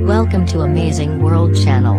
Welcome to Amazing World Channel.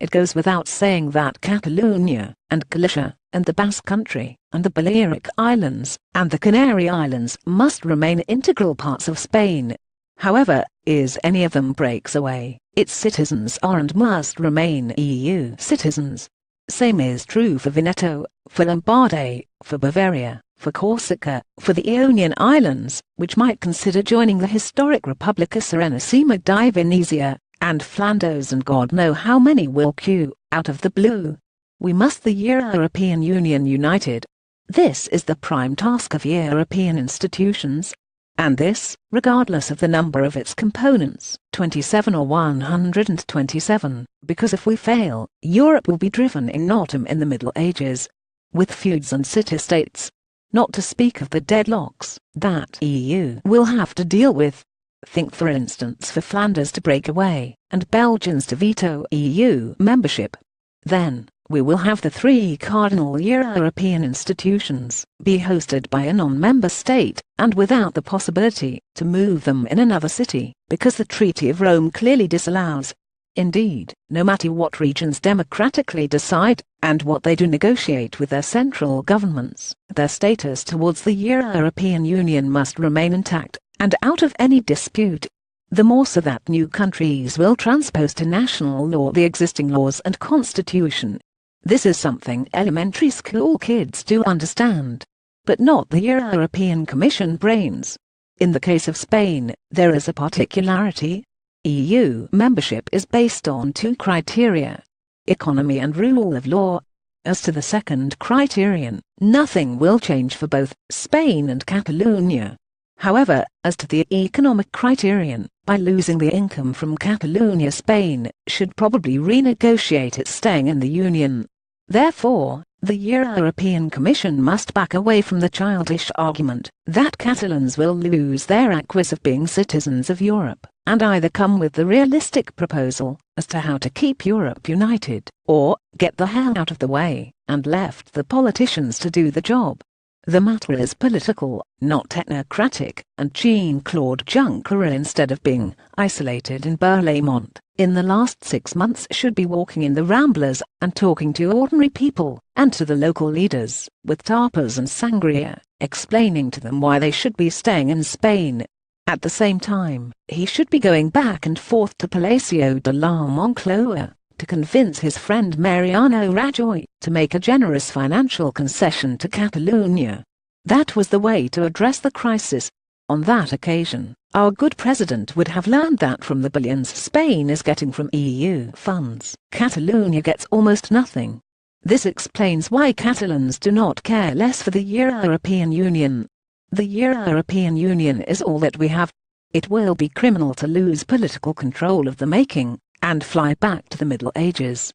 It goes without saying that Catalunya, and Galicia, and the Basque Country, and the Balearic Islands, and the Canary Islands must remain integral parts of Spain. However, if any of them breaks away, its citizens are and must remain EU citizens. Same is true for Veneto, for Lombardy, for Bavaria, for Corsica, for the Ionian Islands, which might consider joining the historic Republica Serenissima di Venezia, and Flanders, and God know how many will queue out of the blue. We must the European Union united. This is the prime task of European institutions. And this, regardless of the number of its components, 27 or 127, because if we fail, Europe will be driven in autumn in the Middle Ages, with feuds and city-states, not to speak of the deadlocks that EU will have to deal with. Think for instance for Flanders to break away, and Belgians to veto EU membership. Then, we will have the three cardinal European institutions be hosted by a non-member state, and without the possibility to move them in another city, because the Treaty of Rome clearly disallows. Indeed, no matter what regions democratically decide, and what they do negotiate with their central governments, their status towards the European Union must remain intact, and out of any dispute. The more so that new countries will transpose to national law the existing laws and constitution. This is something elementary school kids do understand, but not the European Commission brains. In the case of Spain, there is a particularity. EU membership is based on two criteria: economy and rule of law. As to the second criterion, nothing will change for both Spain and Catalunya. However, as to the economic criterion, by losing the income from Catalunya, Spain should probably renegotiate its staying in the Union. Therefore, the European Commission must back away from the childish argument that Catalans will lose their acquis of being citizens of Europe, and either come with the realistic proposal as to how to keep Europe united, or get the hell out of the way, and left the politicians to do the job. The matter is political, not technocratic, and Jean-Claude Juncker, instead of being isolated in Berlaymont in the last 6 months, should be walking in the Ramblers and talking to ordinary people and to the local leaders, with tapas and sangria, explaining to them why they should be staying in Spain. At the same time, he should be going back and forth to Palacio de la Moncloa to convince his friend Mariano Rajoy to make a generous financial concession to Catalunya. That was the way to address the crisis. On that occasion, our good president would have learned that from the billions Spain is getting from EU funds, Catalunya gets almost nothing. This explains why Catalans do not care less for the European Union. The European Union is all that we have. It will be criminal to lose political control of the making and fly back to the Middle Ages.